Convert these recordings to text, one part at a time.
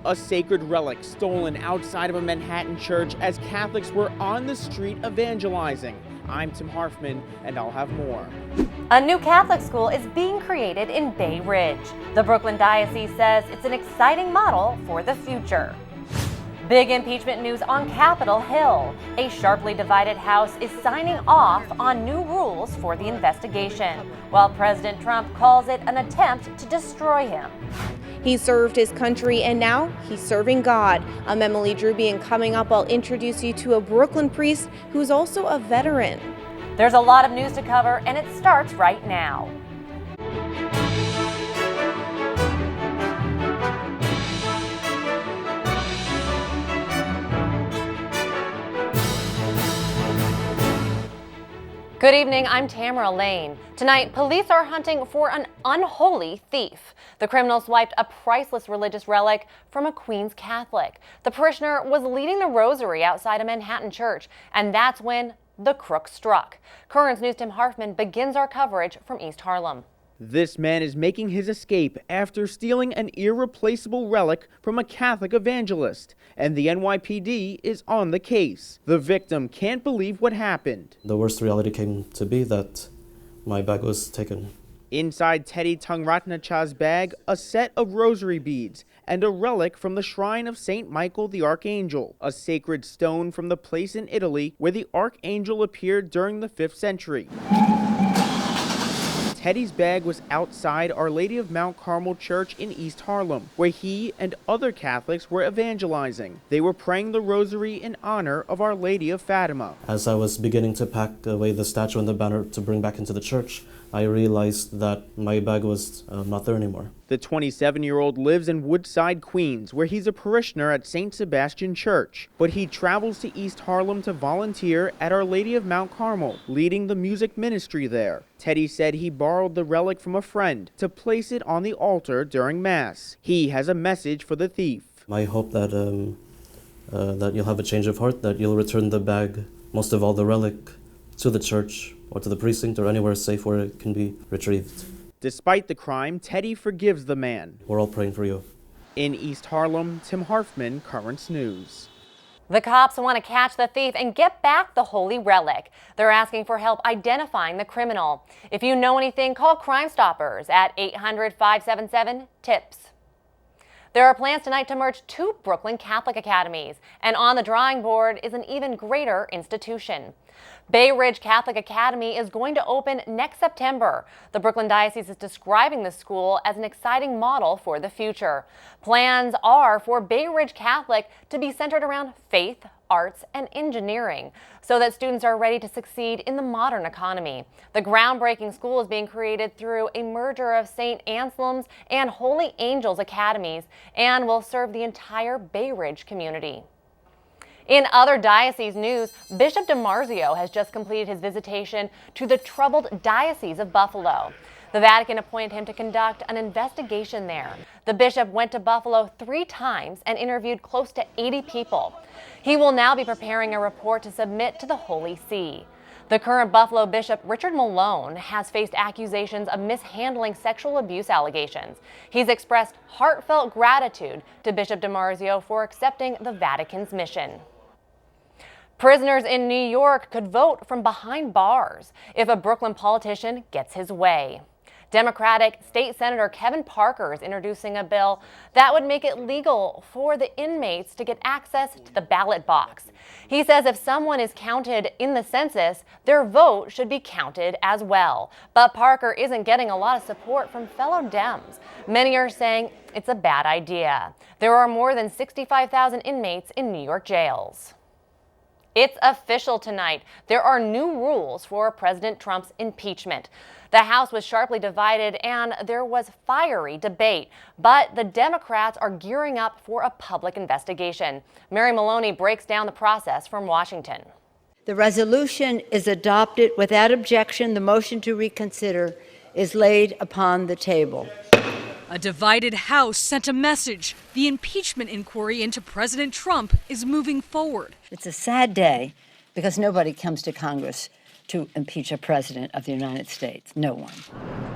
A sacred relic stolen outside of a Manhattan church as Catholics were on the street evangelizing. I'm Tim Harfman, and I'll have more. A new Catholic school is being created in Bay Ridge. The Brooklyn Diocese says it's an exciting model for the future. Big impeachment news on Capitol Hill. A sharply divided House is signing off on new rules for the investigation, while President Trump calls it an attempt to destroy him. He served his country and now he's serving God. I'm Emily Druby, and coming up I'll introduce you to a Brooklyn priest who's also a veteran. There's a lot of news to cover, and it starts right now. Good evening, I'm Tamara Lane. Tonight, police are hunting for an unholy thief. The criminal swiped a priceless religious relic from a Queens Catholic. The parishioner was leading the rosary outside a Manhattan church, and that's when the crook struck. Current's News' Tim Harfman begins our coverage from East Harlem. This man is making his escape after stealing an irreplaceable relic from a Catholic evangelist, and the NYPD is on the case. The victim can't believe what happened. The worst reality came to be that my bag was taken. Inside Teddy Tungratnacha's bag, a set of rosary beads and a relic from the shrine of St. Michael the Archangel, a sacred stone from the place in Italy where the Archangel appeared during the 5th century. Teddy's bag was outside Our Lady of Mount Carmel Church in East Harlem, where he and other Catholics were evangelizing. They were praying the rosary in honor of Our Lady of Fatima. As I was beginning to pack away the statue and the banner to bring back into the church, I realized that my bag was not there anymore. The 27-year-old lives in Woodside, Queens, where he's a parishioner at St. Sebastian Church. But he travels to East Harlem to volunteer at Our Lady of Mount Carmel, leading the music ministry there. Teddy said he borrowed the relic from a friend to place it on the altar during Mass. He has a message for the thief. I hope that that you'll have a change of heart, that you'll return the bag, most of all the relic, to the church or to the precinct or anywhere safe where it can be retrieved. Despite the crime, Teddy forgives the man. We're all praying for you. In East Harlem, Tim Harfman, Currents News. The cops want to catch the thief and get back the holy relic. They're asking for help identifying the criminal. If you know anything, call Crime Stoppers at 800-577-TIPS. There are plans tonight to merge 2 Brooklyn Catholic academies, and on the drawing board is an even greater institution. Bay Ridge Catholic Academy is going to open next September. The Brooklyn Diocese is describing the school as an exciting model for the future. Plans are for Bay Ridge Catholic to be centered around faith, arts, and engineering, so that students are ready to succeed in the modern economy. The groundbreaking school is being created through a merger of St. Anselm's and Holy Angels Academies and will serve the entire Bay Ridge community. In other diocese news, Bishop DiMarzio has just completed his visitation to the troubled Diocese of Buffalo. The Vatican appointed him to conduct an investigation there. The bishop went to Buffalo 3 times and interviewed close to 80 people. He will now be preparing a report to submit to the Holy See. The current Buffalo Bishop, Richard Malone, has faced accusations of mishandling sexual abuse allegations. He's expressed heartfelt gratitude to Bishop DiMarzio for accepting the Vatican's mission. Prisoners in New York could vote from behind bars if a Brooklyn politician gets his way. Democratic State Senator Kevin Parker is introducing a bill that would make it legal for the inmates to get access to the ballot box. He says if someone is counted in the census, their vote should be counted as well. But Parker isn't getting a lot of support from fellow Dems. Many are saying it's a bad idea. There are more than 65,000 inmates in New York jails. It's official tonight. There are new rules for President Trump's impeachment. The House was sharply divided and there was fiery debate, but the Democrats are gearing up for a public investigation. Mary Maloney breaks down the process from Washington. The resolution is adopted without objection. The motion to reconsider is laid upon the table. A divided House sent a message. The impeachment inquiry into President Trump is moving forward. It's a sad day because nobody comes to Congress to impeach a president of the United States. No one.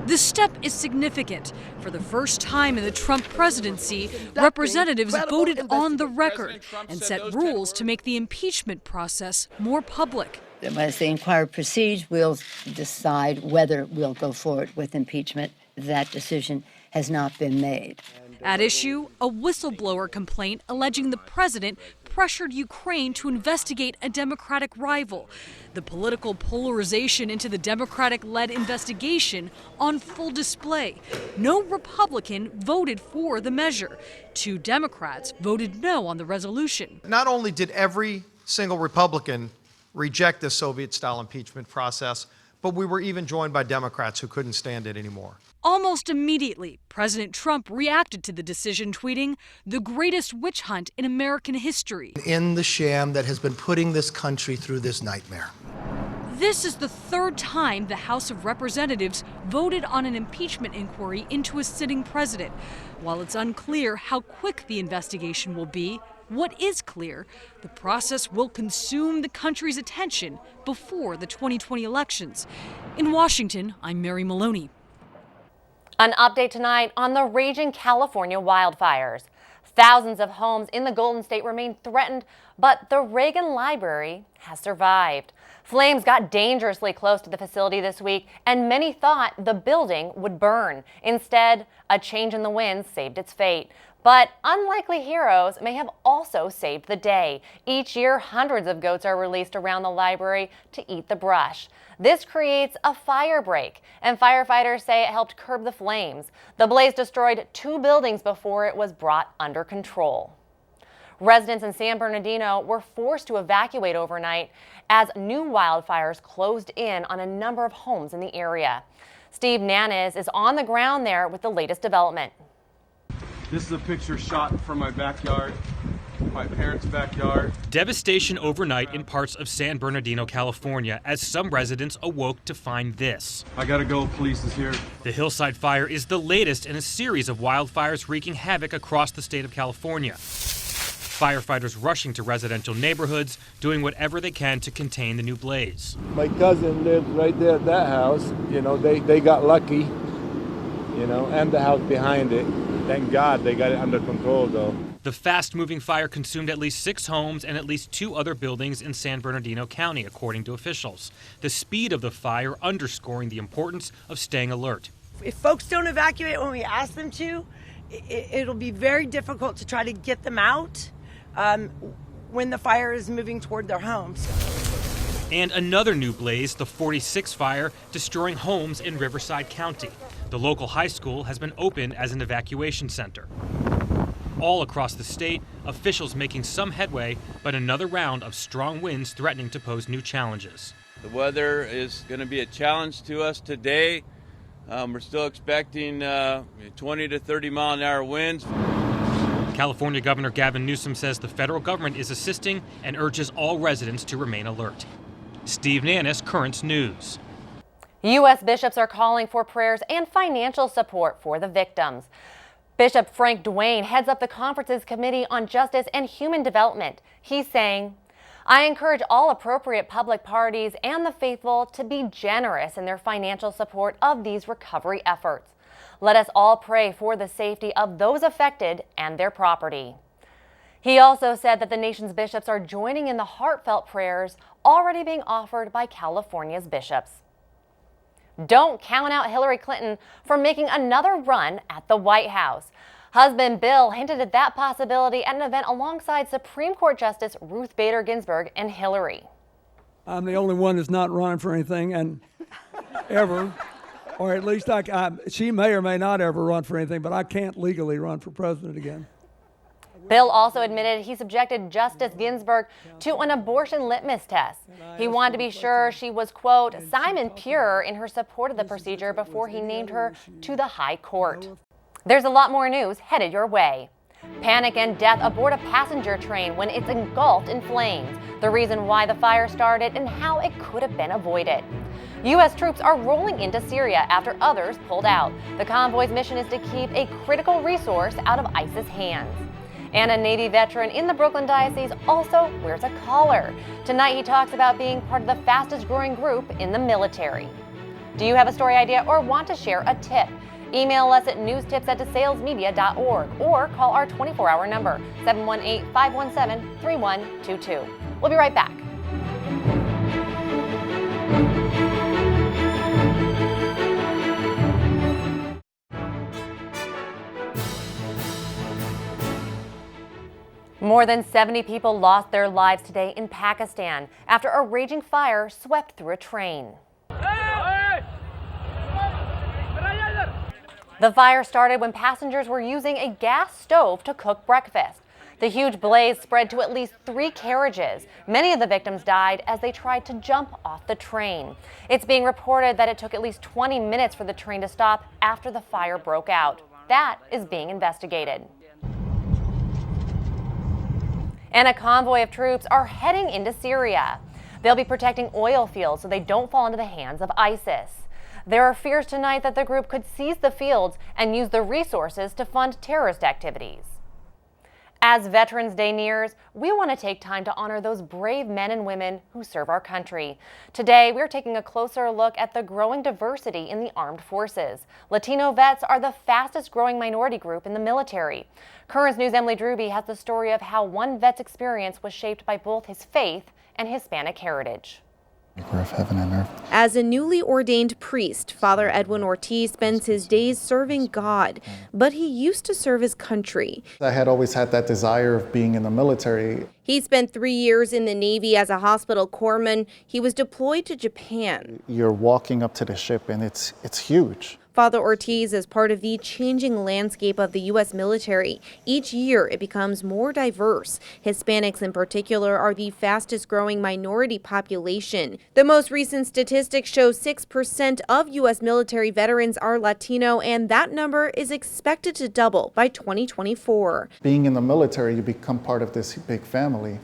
This step is significant. For the first time in the Trump presidency, representatives voted on the record and set rules to make the impeachment process more public. As the inquiry proceeds, we'll decide whether we'll go forward with impeachment. That decision has not been made. At issue, a whistleblower complaint alleging the president pressured Ukraine to investigate a Democratic rival. The political polarization into the Democratic-led investigation on full display. No Republican voted for the measure. 2 Democrats voted no on the resolution. Not only did every single Republican reject this Soviet-style impeachment process, but we were even joined by Democrats who couldn't stand it anymore. Almost immediately, President Trump reacted to the decision, tweeting, "The greatest witch hunt in American history." In the sham that has been putting this country through this nightmare. This is the 3rd time the House of Representatives voted on an impeachment inquiry into a sitting president. While it's unclear how quick the investigation will be, what is clear, the process will consume the country's attention before the 2020 elections. In Washington, I'm Mary Maloney. An update tonight on the raging California wildfires. Thousands of homes in the Golden State remain threatened, but the Reagan Library has survived. Flames got dangerously close to the facility this week, and many thought the building would burn. Instead, a change in the winds saved its fate. But unlikely heroes may have also saved the day. Each year, hundreds of goats are released around the library to eat the brush. This creates a fire break, and firefighters say it helped curb the flames. The blaze destroyed 2 buildings before it was brought under control. Residents in San Bernardino were forced to evacuate overnight as new wildfires closed in on a number of homes in the area. Steve Nanes is on the ground there with the latest development. This is a picture shot from my backyard, my parents' backyard. Devastation overnight in parts of San Bernardino, California, as some residents awoke to find this. I gotta go, police is here. The Hillside Fire is the latest in a series of wildfires wreaking havoc across the state of California. Firefighters rushing to residential neighborhoods, doing whatever they can to contain the new blaze. My cousin lived right there at that house. You know, they got lucky, you know, and the house behind it. Thank God they got it under control, though. The fast-moving fire consumed at least 6 homes and at least 2 other buildings in San Bernardino County, according to officials. The speed of the fire underscoring the importance of staying alert. If folks don't evacuate when we ask them to, it'll be very difficult to try to get them out when the fire is moving toward their homes. And another new blaze, the 46 fire, destroying homes in Riverside County. The local high school has been opened as an evacuation center. All across the state, officials making some headway, but another round of strong winds threatening to pose new challenges. The weather is going to be a challenge to us today. We're still expecting 20 to 30 mile an hour winds. California Governor Gavin Newsom says the federal government is assisting and urges all residents to remain alert. Steve Nanis, Currents News. U.S. bishops are calling for prayers and financial support for the victims. Bishop Frank Duane heads up the conference's Committee on Justice and Human Development. He's saying, "I encourage all appropriate public parties and the faithful to be generous in their financial support of these recovery efforts. Let us all pray for the safety of those affected and their property." He also said that the nation's bishops are joining in the heartfelt prayers already being offered by California's bishops. Don't count out Hillary Clinton for making another run at the White House. Husband Bill hinted at that possibility at an event alongside Supreme Court Justice Ruth Bader Ginsburg and Hillary. I'm the only one that's not running for anything, and ever, or at least she may or may not ever run for anything, but I can't legally run for president again. Bill also admitted he subjected Justice Ginsburg to an abortion litmus test. He wanted to be sure she was, quote, Simon pure in her support of the procedure before he named her to the high court. There's a lot more news headed your way. Panic and death aboard a passenger train when it's engulfed in flames. The reason why the fire started and how it could have been avoided. U.S. troops are rolling into Syria after others pulled out. The convoy's mission is to keep a critical resource out of ISIS hands. And a Navy veteran in the Brooklyn Diocese also wears a collar. Tonight he talks about being part of the fastest growing group in the military. Do you have a story idea or want to share a tip? Email us at newstips@desalesmedia.org or call our 24-hour number, 718-517-3122. We'll be right back. More than 70 people lost their lives today in Pakistan after a raging fire swept through a train. The fire started when passengers were using a gas stove to cook breakfast. The huge blaze spread to at least 3 carriages. Many of the victims died as they tried to jump off the train. It's being reported that it took at least 20 minutes for the train to stop after the fire broke out. That is being investigated. And a convoy of troops are heading into Syria. They'll be protecting oil fields so they don't fall into the hands of ISIS. There are fears tonight that the group could seize the fields and use the resources to fund terrorist activities. As Veterans Day nears, we want to take time to honor those brave men and women who serve our country. Today, we're taking a closer look at the growing diversity in the armed forces. Latino vets are the fastest growing minority group in the military. Currents News' Emily Drewby has the story of how one vet's experience was shaped by both his faith and Hispanic heritage. Of heaven and earth. As a newly ordained priest, Father Edwin Ortiz spends his days serving God, but he used to serve his country. I had always had that desire of being in the military. He spent 3 years in the Navy as a hospital corpsman. He was deployed to Japan. You're walking up to the ship and it's huge. Father Ortiz is part of the changing landscape of the U.S. military. Each year, it becomes more diverse. Hispanics in particular are the fastest growing minority population. The most recent statistics show 6% of U.S. military veterans are Latino, and that number is expected to double by 2024. Being in the military, you become part of this big family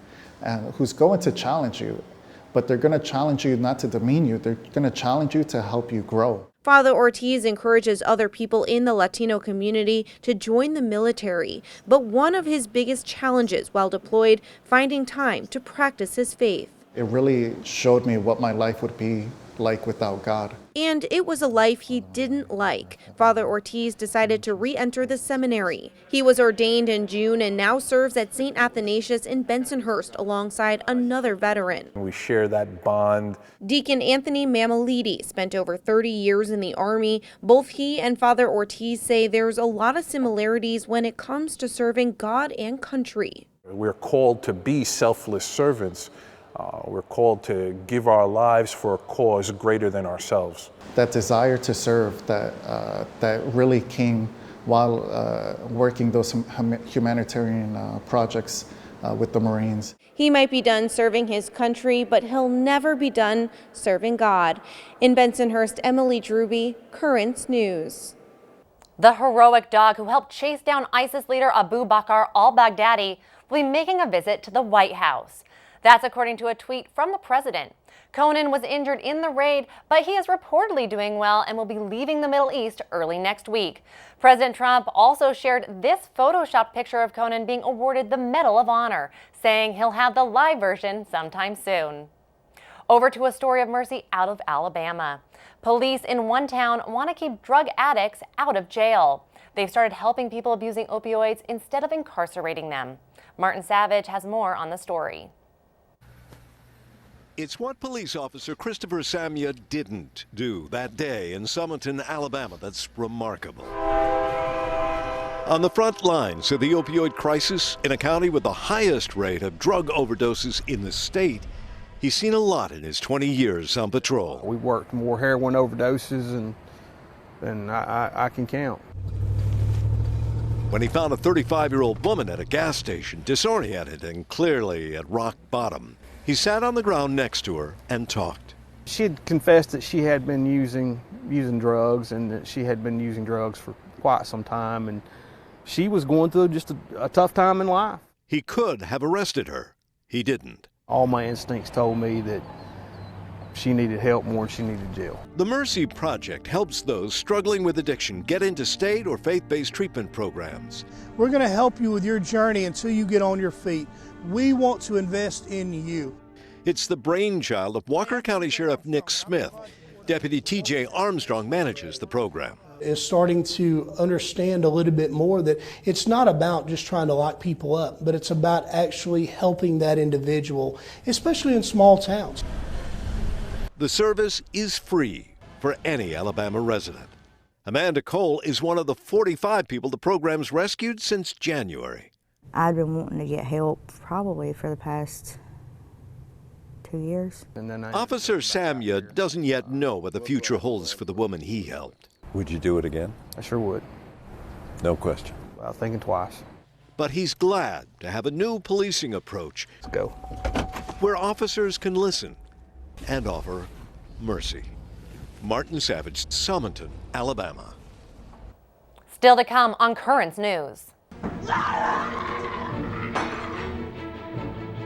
who's going to challenge you. But they're going to challenge you not to demean you. They're going to challenge you to help you grow. Father Ortiz encourages other people in the Latino community to join the military. But one of his biggest challenges while deployed, finding time to practice his faith. It really showed me what my life would be like without God. And it was a life he didn't like. Father Ortiz decided to re-enter the seminary. He was ordained in June and now serves at St. Athanasius in Bensonhurst alongside another veteran. We share that bond. Deacon Anthony Mamalidi spent over 30 years in the Army. Both he and Father Ortiz say there's a lot of similarities when it comes to serving God and country. We're called to be selfless servants. We're called to give our lives for a cause greater than ourselves. That desire to serve that really came while working those humanitarian projects with the Marines. He might be done serving his country, but he'll never be done serving God. In Bensonhurst, Emily Drewby, Currents News. The heroic dog who helped chase down ISIS leader Abu Bakr al-Baghdadi will be making a visit to the White House. That's according to a tweet from the president. Conan was injured in the raid, but he is reportedly doing well and will be leaving the Middle East early next week. President Trump also shared this photoshopped picture of Conan being awarded the Medal of Honor, saying he'll have the live version sometime soon. Over to a story of mercy out of Alabama. Police in one town want to keep drug addicts out of jail. They've started helping people abusing opioids instead of incarcerating them. Martin Savage has more on the story. It's what police officer Christopher Samia didn't do that day in Summerton, Alabama that's remarkable. On the front lines of the opioid crisis in a county with the highest rate of drug overdoses in the state, he's seen a lot in his 20 years on patrol. We worked more heroin overdoses than I can count. When he found a 35-year-old woman at a gas station, disoriented and clearly at rock bottom, he sat on the ground next to her and talked. She had confessed that she had been using drugs and that she had been using drugs for quite some time, and she was going through just a tough time in life. He could have arrested her. He didn't. All my instincts told me that she needed help more than she needed jail. The Mercy Project helps those struggling with addiction get into state or faith-based treatment programs. We're going to help you with your journey until you get on your feet. We want to invest in you. It's the brainchild of Walker County Sheriff Nick Smith. Deputy T.J. Armstrong manages the program. Is starting to understand a little bit more that it's not about just trying to lock people up, but it's about actually helping that individual, especially in small towns. The service is free for any Alabama resident. Amanda Cole is one of the 45 people the program's rescued since January. I've been wanting to get help probably for the past 2 years. Officer Samya doesn't yet know what the future holds for the woman he helped. Would you do it again? I sure would. No question. Well, thinking twice. But he's glad to have a new policing approach. Let's go. Where officers can listen and offer mercy. Martin Savage, Summerton, Alabama. Still to come on Currents News.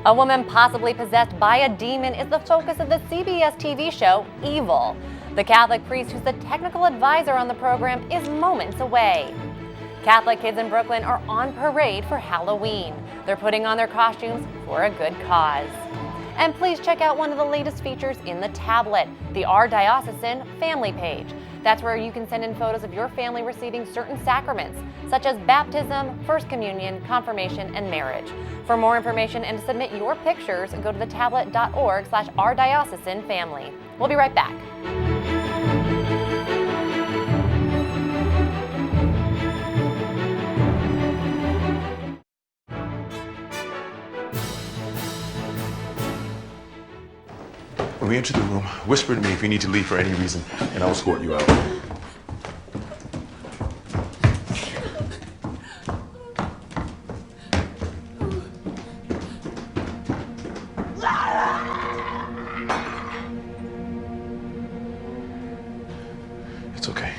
A woman possibly possessed by a demon is the focus of the CBS TV show Evil. The Catholic priest who's the technical advisor on the program is moments away. Catholic kids in Brooklyn are on parade for Halloween. They're putting on their costumes for a good cause. And please check out one of the latest features in the tablet, the Our Diocesan Family page. That's where you can send in photos of your family receiving certain sacraments, such as baptism, First Communion, confirmation, and marriage. For more information and to submit your pictures, go to thetablet.org/ourdiocesanfamily. We'll be right back. When we enter the room, whisper to me if you need to leave for any reason, and I'll escort you out. It's okay.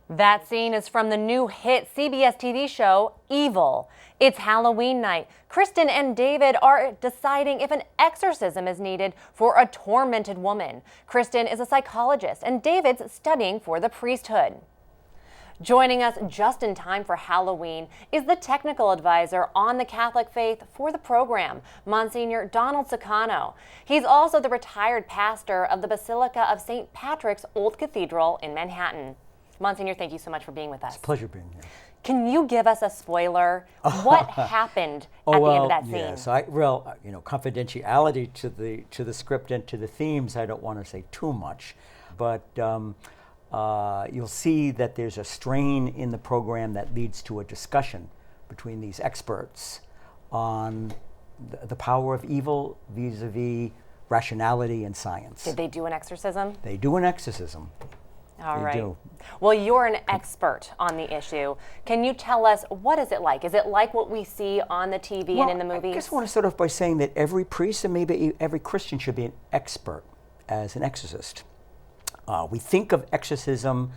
That scene is from the new hit CBS TV show, Evil. It's Halloween night. Kristen and David are deciding if an exorcism is needed for a tormented woman. Kristen is a psychologist and David's studying for the priesthood. Joining us just in time for Halloween is the technical advisor on the Catholic faith for the program, Monsignor Donald Sakano. He's also the retired pastor of the Basilica of St. Patrick's Old Cathedral in Manhattan. Monsignor, thank you so much for being with us. It's a pleasure being here. Can you give us a spoiler? What happened at the end of that scene? Yes, confidentiality to the script and to the themes, I don't want to say too much, but you'll see that there's a strain in the program that leads to a discussion between these experts on the power of evil vis-a-vis rationality and science. Did they do an exorcism? They do an exorcism. All they right. do. Well, you're an expert on the issue. Can you tell us, what is it like? Is it like what we see on the TV and in the movies? I just want to start off by saying that every priest and maybe every Christian should be an expert as an exorcist. We think of exorcism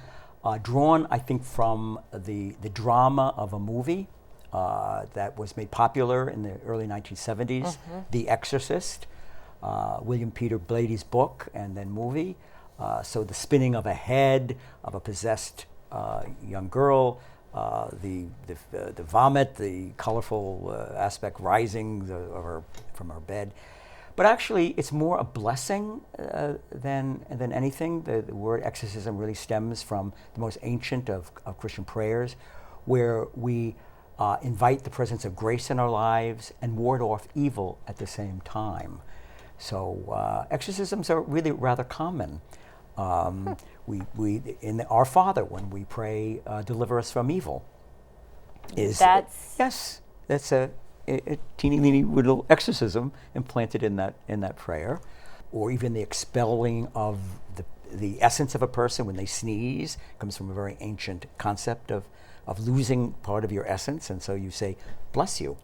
drawn, I think, from the drama of a movie that was made popular in the early 1970s, The Exorcist, William Peter Blady's book and then movie. So the spinning of a head of a possessed young girl, the vomit, the colorful aspect rising from her bed. But actually, it's more a blessing than anything. The word exorcism really stems from the most ancient of Christian prayers, where we invite the presence of grace in our lives and ward off evil at the same time. So exorcisms are really rather common. We in Our Father, when we pray, deliver us from evil. Yes, that's a teeny little exorcism implanted in that prayer, or even the expelling of the essence of a person when they sneeze comes from a very ancient concept of losing part of your essence, and so you say, "Bless you."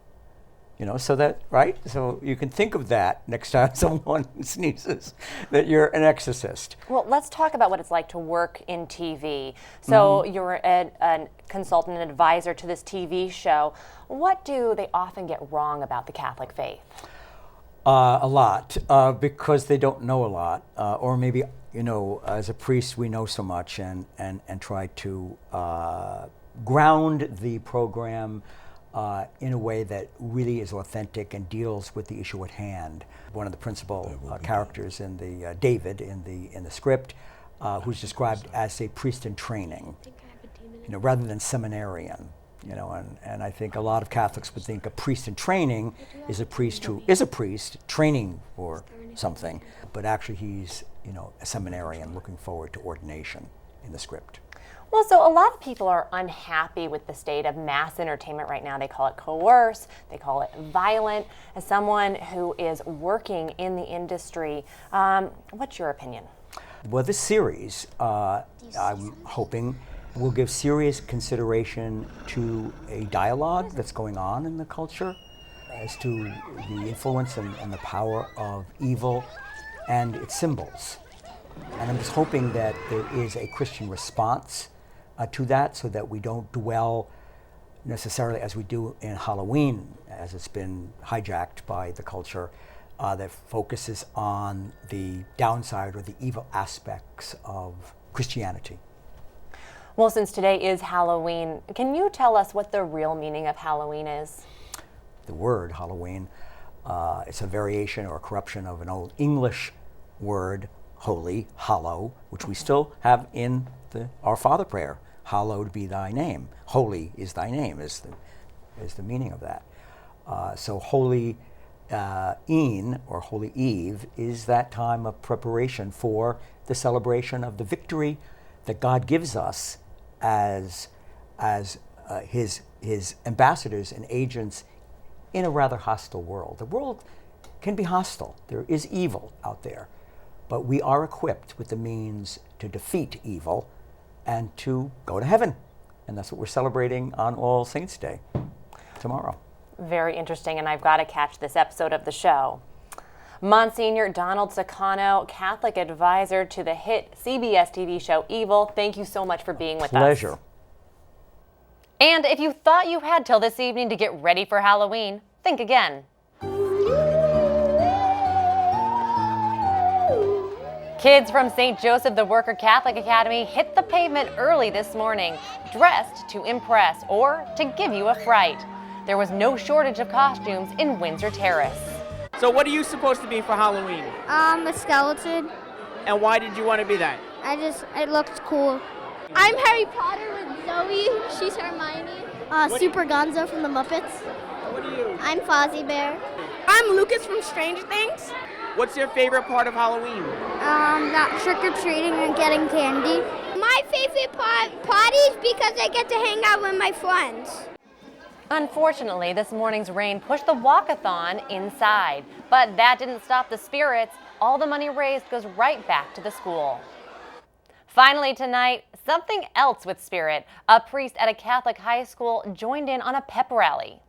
So that, right? So you can think of that next time someone sneezes, that you're an exorcist. Well, let's talk about what it's like to work in TV. So you're a consultant and advisor to this TV show. What do they often get wrong about the Catholic faith? A lot, because they don't know a lot, or maybe, you know, as a priest we know so much, and try to ground the program in a way that really is authentic and deals with the issue at hand. One of the principal characters in the David in the script, who's described as a priest in training, you know, rather than seminarian. You know, and I think a lot of Catholics would think a priest in training is a priest who is a priest training for something, but actually he's, you know, a seminarian looking forward to ordination in the script. Well, so a lot of people are unhappy with the state of mass entertainment right now. They call it coerced, they call it violent. As someone who is working in the industry, what's your opinion? Well, this series, I'm hoping, will give serious consideration to a dialogue that's going on in the culture as to the influence and the power of evil and its symbols. And I'm just hoping that there is a Christian response to that, so that we don't dwell necessarily as we do in Halloween, as it's been hijacked by the culture, that focuses on the downside or the evil aspects of Christianity. Well, since today is Halloween, can you tell us what the real meaning of Halloween is? The word Halloween, it's a variation or a corruption of an old English word, holy, hallow, which we still have in the Our Father prayer. Hallowed be thy name. Holy is thy name is the meaning of that. So holy Ean, or Holy Eve, is that time of preparation for the celebration of the victory that God gives us as his ambassadors and agents in a rather hostile world. The world can be hostile. There is evil out there, but we are equipped with the means to defeat evil and to go to heaven. And that's what we're celebrating on All Saints' Day tomorrow. Very interesting, and I've got to catch this episode of the show. Monsignor Donald Sakano, Catholic advisor to the hit CBS TV show Evil, thank you so much for being with us. Pleasure. And if you thought you had till this evening to get ready for Halloween, think again. Kids from St. Joseph the Worker Catholic Academy hit the pavement early this morning, dressed to impress or to give you a fright. There was no shortage of costumes in Windsor Terrace. So what are you supposed to be for Halloween? A skeleton. And why did you want to be that? It looked cool. I'm Harry Potter with Zoe. She's Hermione. Super Gonzo from the Muppets. What are you? I'm Fozzie Bear. I'm Lucas from Stranger Things. What's your favorite part of Halloween? Not trick-or-treating and getting candy. My favorite part is because I get to hang out with my friends. Unfortunately, this morning's rain pushed the Walkathon inside, but that didn't stop the spirits. All the money raised goes right back to the school. Finally tonight, something else with spirit. A priest at a Catholic high school joined in on a pep rally.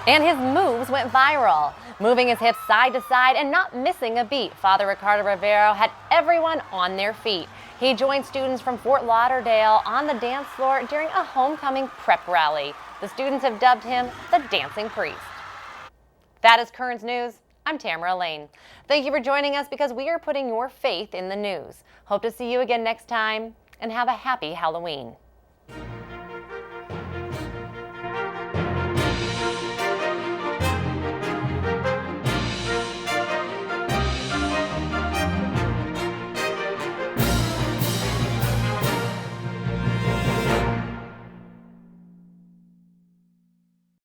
And his moves went viral, moving his hips side to side and not missing a beat. Father Ricardo Rivero had everyone on their feet. He joined students from Fort Lauderdale on the dance floor during a homecoming prep rally. The students have dubbed him the Dancing Priest. That is Currents News. I'm Tamara Lane. Thank you for joining us, because we are putting your faith in the news. Hope to see you again next time, and have a happy Halloween.